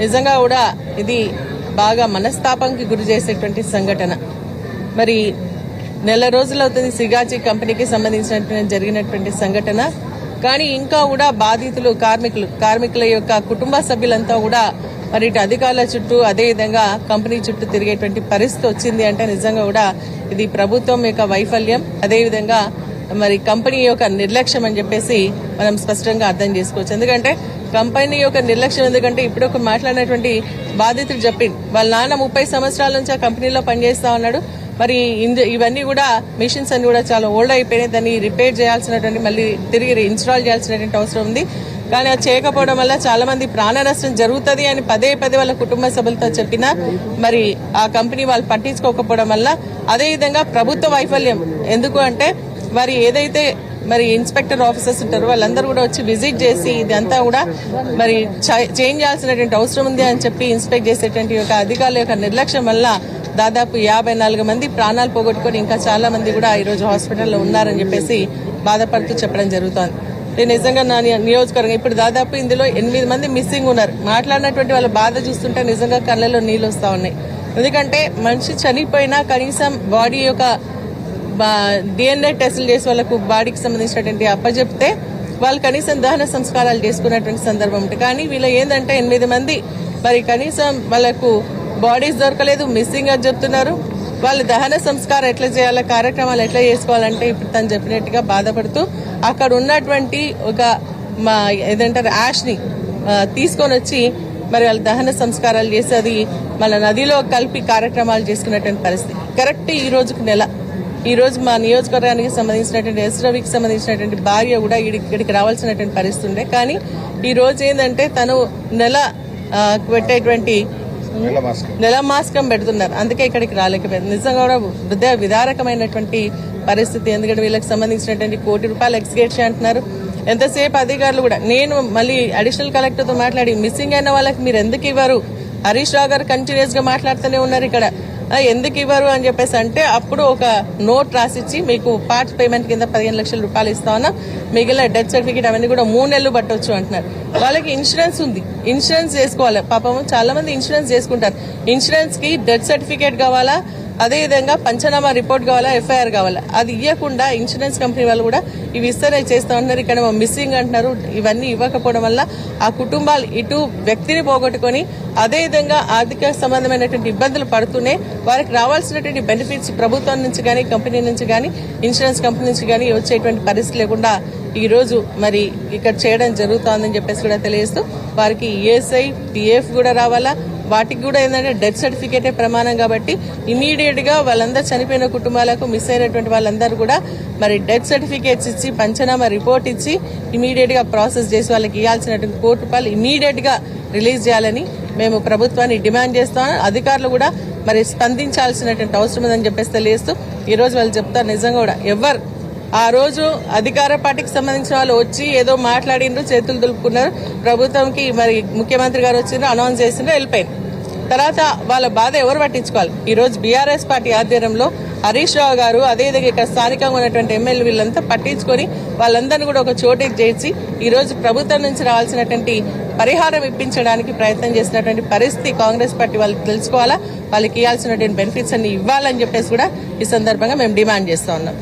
నిజంగా కూడా ఇది బాగా మనస్తాపానికి గురి చేసేటువంటి సంఘటన. మరి నెల రోజులవుతుంది సిగాచి కంపెనీకి సంబంధించినటువంటి జరిగినటువంటి సంఘటన. కానీ ఇంకా కూడా బాధితులు కార్మికుల యొక్క కుటుంబ సభ్యులంతా కూడా మరి ఇటు అధికారుల చుట్టూ అదేవిధంగా కంపెనీ చుట్టూ తిరిగేటువంటి పరిస్థితి వచ్చింది అంటే నిజంగా కూడా ఇది ప్రభుత్వం యొక్క వైఫల్యం, అదేవిధంగా మరి కంపెనీ యొక్క నిర్లక్ష్యం అని చెప్పేసి మనం స్పష్టంగా అర్థం చేసుకోవచ్చు. ఎందుకంటే కంపెనీ యొక్క నిర్లక్ష్యం ఎందుకంటే ఇప్పుడు ఒక మాట్లాడినటువంటి బాధితుడు చెప్పింది వాళ్ళ నాన్న 30 సంవత్సరాల నుంచి ఆ కంపెనీలో పనిచేస్తా ఉన్నాడు. మరి ఇవన్నీ కూడా మిషన్స్ అన్ని కూడా చాలా ఓల్డ్ అయిపోయినాయి. దాన్ని రిపేర్ చేయాల్సినటువంటి మళ్ళీ తిరిగి ఇన్స్టాల్ చేయాల్సినటువంటి అవసరం ఉంది. కానీ అది చేయకపోవడం వల్ల చాలా మంది ప్రాణ నష్టం జరుగుతుంది అని పదే వాళ్ళ కుటుంబ సభ్యులతో చెప్పినా మరి ఆ కంపెనీ వాళ్ళు పట్టించుకోకపోవడం వల్ల, అదేవిధంగా ప్రభుత్వ వైఫల్యం. ఎందుకు అంటే మరి ఏదైతే మరి ఇన్స్పెక్టర్ ఆఫీసర్స్ ఉంటారో వాళ్ళందరూ కూడా వచ్చి విజిట్ చేసి ఇదంతా కూడా మరి చేంజ్ చేయాల్సినటువంటి అవసరం ఉంది అని చెప్పి ఇన్స్పెక్ట్ చేసేటువంటి యొక్క అధికారుల యొక్క నిర్లక్ష్యం వల్ల దాదాపు 54 మంది ప్రాణాలు పోగొట్టుకుని ఇంకా చాలా మంది కూడా ఈరోజు హాస్పిటల్లో ఉన్నారని చెప్పేసి బాధపడుతూ చెప్పడం జరుగుతోంది. నిజంగా నా నియోజకవర్గం ఇప్పుడు దాదాపు ఇందులో 8 మంది మిస్సింగ్ ఉన్నారు. మాట్లాడినటువంటి వాళ్ళ బాధ చూస్తుంటే నిజంగా కళ్ళలో నీళ్ళు వస్తా ఉన్నాయి. ఎందుకంటే మనిషి చనిపోయినా కనీసం బాడీ యొక్క DNA టెస్టులు చేసి వాళ్ళకు బాడీకి సంబంధించినటువంటి అప్పచెప్తే వాళ్ళు కనీసం దహన సంస్కారాలు చేసుకున్నటువంటి సందర్భం ఉంటుంది. కానీ వీళ్ళు ఏంటంటే 8 మంది మరి కనీసం వాళ్ళకు బాడీస్ దొరకలేదు, మిస్సింగ్ అని చెప్తున్నారు. వాళ్ళు దహన సంస్కారం ఎట్లా చేయాలా, కార్యక్రమాలు ఎట్లా చేసుకోవాలంటే ఇప్పుడు తను చెప్పినట్టుగా బాధపడుతూ అక్కడ ఉన్నటువంటి ఒక ఏదంటారు యాష్ని తీసుకొని వచ్చి మరి వాళ్ళ దహన సంస్కారాలు చేసి అది మళ్ళీ నదిలో కలిపి కార్యక్రమాలు చేసుకున్నటువంటి పరిస్థితి. కరెక్ట్ ఈ రోజు మా నియోజకవర్గానికి సంబంధించినటువంటి రవికి సంబంధించినటువంటి భార్య కూడా ఇక్కడికి రావాల్సినటువంటి పరిస్థితి ఉండే. కానీ ఈ రోజు ఏంటంటే తను పెట్టేటువంటి నెల మాస్కం పెడుతున్నారు, అందుకే ఇక్కడికి రాలేకపోయింది. నిజంగా కూడా హృదయ విదారకమైనటువంటి పరిస్థితి. ఎందుకంటే వీళ్ళకి సంబంధించినటువంటి ₹1 కోటి ఎక్స్గ్రేషన్ అంటున్నారు. ఎంతసేపు అధికారులు కూడా నేను మళ్ళీ అడిషనల్ కలెక్టర్తో మాట్లాడి మిస్సింగ్ అయిన వాళ్ళకి మీరు ఎందుకు ఇవ్వరు, హరీష్ రావు గారు కంటిన్యూస్ గా మాట్లాడుతూనే ఉన్నారు ఇక్కడ, ఎందుకు ఇవ్వరు అని చెప్పేసి అంటే అప్పుడు ఒక నోట్ రాసిచ్చి మీకు పార్ట్ పేమెంట్ కింద ₹15 లక్షలు ఇస్తా ఉన్నాం, మిగిలిన డెత్ సర్టిఫికేట్ అవన్నీ కూడా 3 నెలలు పట్టవచ్చు అంటున్నారు. వాళ్ళకి ఇన్సూరెన్స్ ఉంది, ఇన్సూరెన్స్ చేసుకోవాలి. పాపం చాలా మంది ఇన్సూరెన్స్ చేసుకుంటారు. ఇన్సూరెన్స్ కి డెత్ సర్టిఫికేట్ కావాలా, అదేవిధంగా పంచనామా రిపోర్ట్ కావాలా, FIR కావాలా. అది ఇవ్వకుండా ఇన్సూరెన్స్ కంపెనీ వాళ్ళు కూడా ఇవి ఇస్తేనే చేస్తా ఉన్నారు. ఇక్కడ మిస్సింగ్ అంటున్నారు. ఇవన్నీ ఇవ్వకపోవడం వల్ల ఆ కుటుంబాలు ఇటు వ్యక్తిని పోగొట్టుకుని అదేవిధంగా ఆర్థిక సంబంధమైనటువంటి ఇబ్బందులు పడుతూనే వారికి రావాల్సినటువంటి బెనిఫిట్స్ ప్రభుత్వం నుంచి కానీ కంపెనీ నుంచి కానీ ఇన్సూరెన్స్ కంపెనీ నుంచి కానీ వచ్చేటువంటి పరిస్థితి లేకుండా ఈ రోజు మరి ఇక్కడ చేయడం జరుగుతోందని చెప్పేసి కూడా తెలియజేస్తూ వారికి ESI, PF కూడా రావాలా, వాటికి కూడా ఏంటంటే డెత్ సర్టిఫికేటే ప్రమాణం కాబట్టి ఇమీడియట్ గా వాళ్ళందరూ చనిపోయిన కుటుంబాలకు మిస్ అయినటువంటి వాళ్ళందరూ కూడా మరి డెత్ సర్టిఫికేట్స్ ఇచ్చి పంచనామా రిపోర్ట్ ఇచ్చి ఇమీడియట్ గా ప్రాసెస్ చేసి వాళ్ళకి ఇవ్వాల్సినటువంటి ₹1 కోటి ఇమీడియట్ గా రిలీజ్ చేయాలని మేము ప్రభుత్వాన్ని డిమాండ్ చేస్తాం. అధికారులు కూడా మరి స్పందించాల్సినటువంటి అవసరం ఉందని చెప్పేసి తెలియజేస్తూ ఈ రోజు వాళ్ళు చెప్తారు. నిజంగా కూడా ఎవరు ఆ రోజు అధికార పార్టీకి సంబంధించిన వాళ్ళు వచ్చి ఏదో మాట్లాడిండ్రు, చేతులు దులుపుకున్నారు, ప్రభుత్వంకి మరి ముఖ్యమంత్రి గారు వచ్చిండ్రు, అనౌన్స్ చేసిండ్రు, వెళ్ళిపోయింది. తర్వాత వాళ్ళ బాధ ఎవరు పట్టించుకోవాలి? ఈ రోజు BRS పార్టీ ఆధ్వర్యంలో హరీష్ రావు గారు అదేవిధంగా ఇక్కడ స్థానికంగా ఉన్నటువంటి ఎమ్మెల్యే వీళ్ళంతా పట్టించుకొని వాళ్ళందరినీ కూడా ఒక చోటికి చేర్చి ఈ రోజు ప్రభుత్వం నుంచి రావాల్సినటువంటి పరిహారం ఇప్పించడానికి ప్రయత్నం చేసినటువంటి పరిస్థితి కాంగ్రెస్ పార్టీ వాళ్ళకి తెలుసుకోవాలా, వాళ్ళకి ఇవ్వాల్సినటువంటి బెనిఫిట్స్ అన్ని ఇవ్వాలని చెప్పేసి కూడా ఈ సందర్భంగా మేము డిమాండ్ చేస్తా ఉన్నాం.